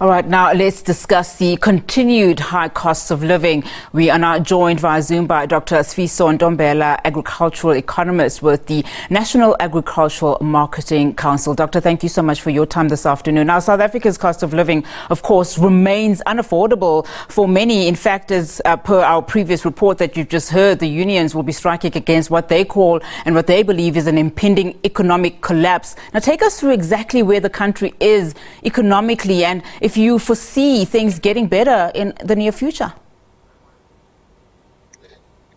All right, now let's discuss the continued high costs of living. We are now joined via Zoom by Dr. Sifiso Ntombela, agricultural economist with the National Agricultural Marketing Council. Doctor, thank you so much for your time this afternoon. Now, South Africa's cost of living, of course, remains unaffordable for many. In fact, as per our previous report that you've just heard, the unions will be striking against what they call and what they believe is an impending economic collapse. Now, take us through exactly where the country is economically and if you foresee things getting better in the near future.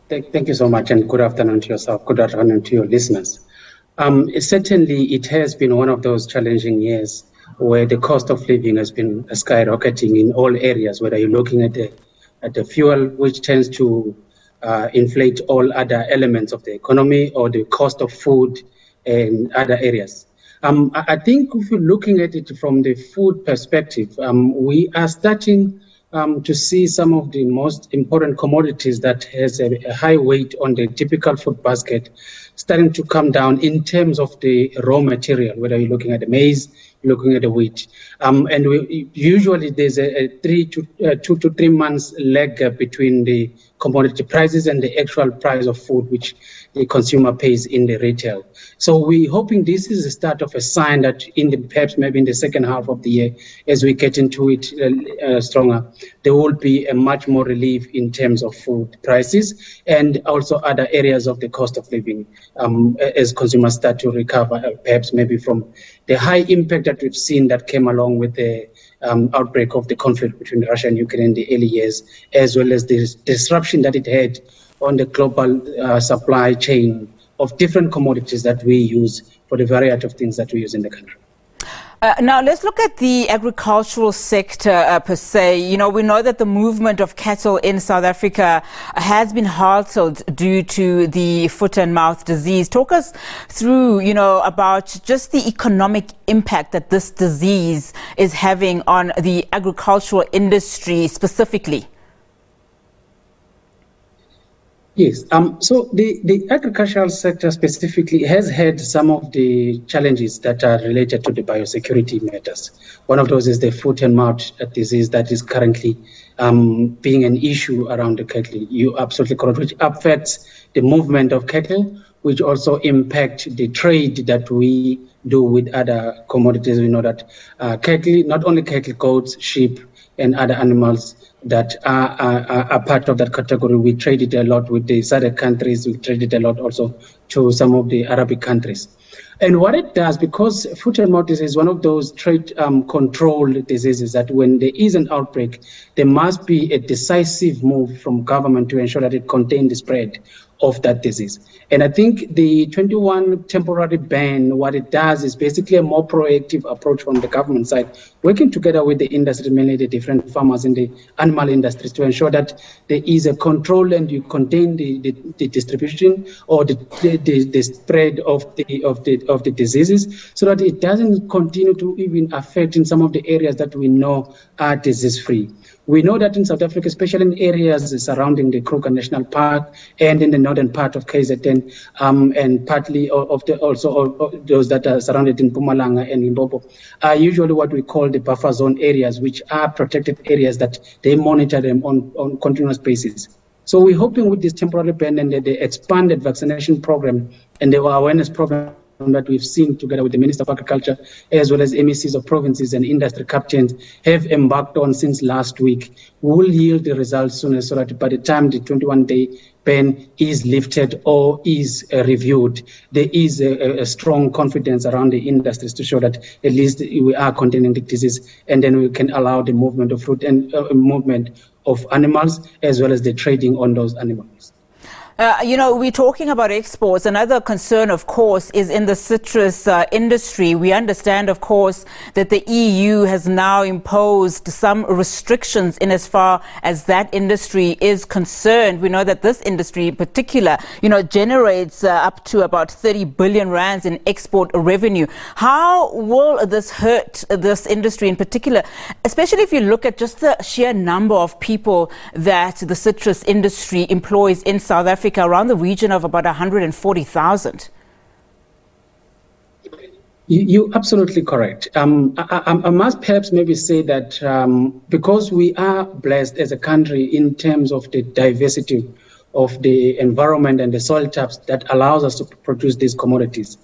Thank you so much, and good afternoon to yourself. Good afternoon to your listeners. Certainly, it has been one of those challenging years where the cost of living has been skyrocketing in all areas, whether you're looking at the fuel, which tends to inflate all other elements of the economy, or the cost of food and other areas. I think if you're looking at it from the food perspective, we are starting to see some of the most important commodities that has a high weight on the typical food basket starting to come down in terms of the raw material, whether you're looking at the maize, looking at the wheat. Usually there's a 2 to 3 months lag between the commodity prices and the actual price of food which the consumer pays in the retail. So we're hoping this is the start of a sign that perhaps maybe in the second half of the year, as we get into it stronger, there will be a much more relief in terms of food prices and also other areas of the cost of living as consumers start to recover, perhaps maybe from the high impact that we've seen that came along with the outbreak of the conflict between Russia and Ukraine in the early years, as well as the disruption that it had on the global supply chain of different commodities that we use for the variety of things that we use in the country. Now, let's look at the agricultural sector per se. You know, we know that the movement of cattle in South Africa has been halted due to the foot and mouth disease. Talk us through, about just the economic impact that this disease is having on the agricultural industry specifically. Yes, so the agricultural sector specifically has had some of the challenges that are related to the biosecurity matters. One of those is the foot and mouth disease that is currently being an issue around the cattle. You absolutely correct, which affects the movement of cattle, which also impact the trade that we do with other commodities. We know that cattle, not only cattle, goats, sheep, and other animals that are part of that category. We trade it a lot with the SADC countries. We trade it a lot also to some of the Arabic countries. And what it does, because foot and mouth disease is one of those trade control diseases, that when there is an outbreak, there must be a decisive move from government to ensure that it contains the spread of that disease. And I think the 21 temporary ban, what it does is basically a more proactive approach from the government side, working together with the industry, mainly the different farmers in the animal industries, to ensure that there is a control and you contain the distribution or the spread of the diseases, so that it doesn't continue to even affect in some of the areas that we know are disease-free. We know that in South Africa, especially in areas surrounding the Kruger National Park and in the northern part of KZN, and partly of those that are surrounded in Mpumalanga and Limpopo, are usually what we call the buffer zone areas, which are protected areas that they monitor them on continuous basis. So we're hoping with this temporary ban and the expanded vaccination program and the awareness program that we've seen together with the Minister of Agriculture, as well as MECs of provinces and industry captains have embarked on since last week, will yield the results sooner, so that by the time the 21-day ban is lifted or is reviewed, there is a strong confidence around the industries to show that at least we are containing the disease, and then we can allow the movement of fruit and movement of animals, as well as the trading on those animals. We're talking about exports. Another concern, of course, is in the citrus industry. We understand, of course, that the EU has now imposed some restrictions in as far as that industry is concerned. We know that this industry in particular, generates up to about 30 billion rands in export revenue. How will this hurt this industry in particular, especially if you look at just the sheer number of people that the citrus industry employs in South Africa, around the region of about 140,000? You're absolutely correct. I must perhaps maybe say that because we are blessed as a country in terms of the diversity of the environment and the soil types that allows us to produce these commodities.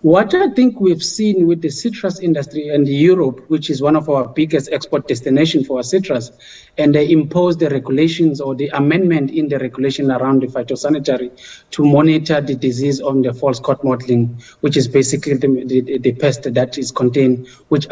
What I think we've seen with the citrus industry and Europe, which is one of our biggest export destinations for our citrus, and they imposed the regulations or the amendment in the regulation around the phytosanitary to monitor the disease on the false cod mottling, which is basically the pest that is contained, which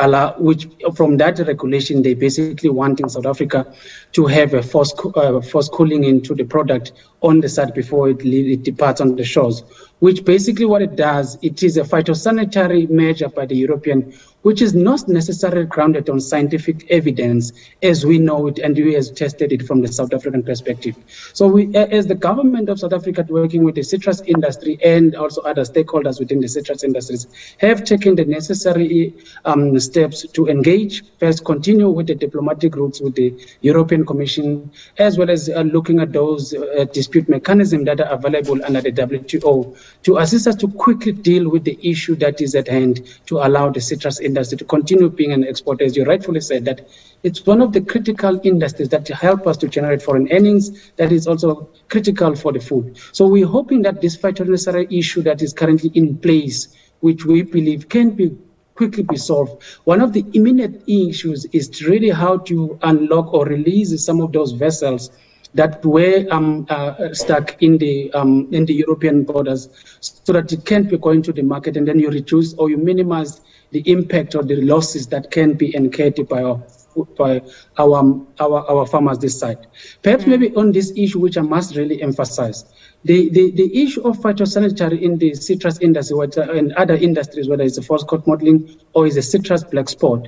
from that regulation, they basically want in South Africa to have a force cooling into the product on the site before it departs on the shores, which basically what it does, it is a phytosanitary measure by the European, which is not necessarily grounded on scientific evidence as we know it and we have tested it from the South African perspective. So we, as the government of South Africa, working with the citrus industry and also other stakeholders within the citrus industries, have taken the necessary steps to engage, first continue with the diplomatic routes with the European Commission, as well as looking at those dispute mechanisms that are available under the WTO to assist us to quickly deal with the issue that is at hand to allow the citrus industry to continue being an exporter. As you rightfully said, that it's one of the critical industries that help us to generate foreign earnings that is also critical for the food. So we're hoping that this phytosanitary issue that is currently in place, which we believe can be quickly be solved. One of the immediate issues is really how to unlock or release some of those vessels that were stuck in the European borders, so that it can't be going to the market, and then you reduce or you minimize the impact or the losses that can be incurred by our farmers this side. Perhaps maybe on this issue, which I must really emphasize, the issue of phytosanitary in the citrus industry and other industries, whether it's a false cod mottling or is a citrus black spot,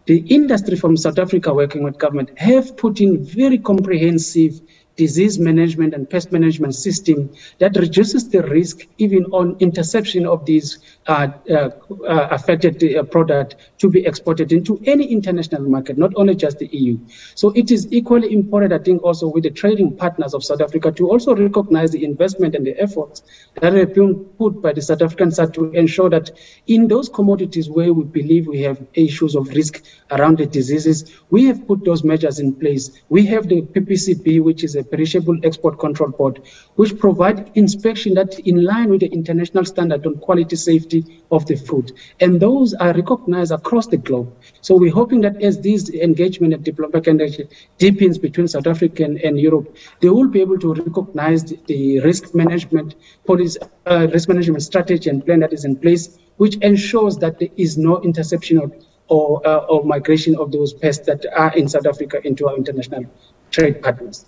the industry from South Africa working with government have put in very comprehensive disease management and pest management system that reduces the risk even on interception of these affected product to be exported into any international market, not only just the EU. So it is equally important, I think, also with the trading partners of South Africa to also recognize the investment and the efforts that have been put by the South African side to ensure that in those commodities where we believe we have issues of risk around the diseases, we have put those measures in place. We have the PPCB, which is a Perishable Export Control Board, which provide inspection that in line with the international standard on quality safety of the food. And those are recognized across the globe. So we're hoping that as this engagement and diplomatic engagement deepens between South Africa and Europe, they will be able to recognize the risk management policy, risk management strategy and plan that is in place, which ensures that there is no interception or migration of those pests that are in South Africa into our international trade partners.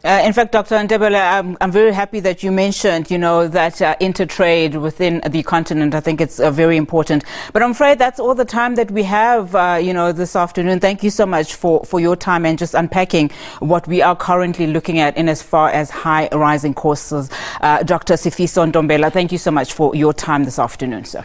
In fact, Dr. Ntombela, I'm very happy that you mentioned, that intertrade within the continent. I think it's very important. But I'm afraid that's all the time that we have, this afternoon. Thank you so much for your time and just unpacking what we are currently looking at in as far as high rising costs. Dr. Sifiso Ntombela, thank you so much for your time this afternoon, sir.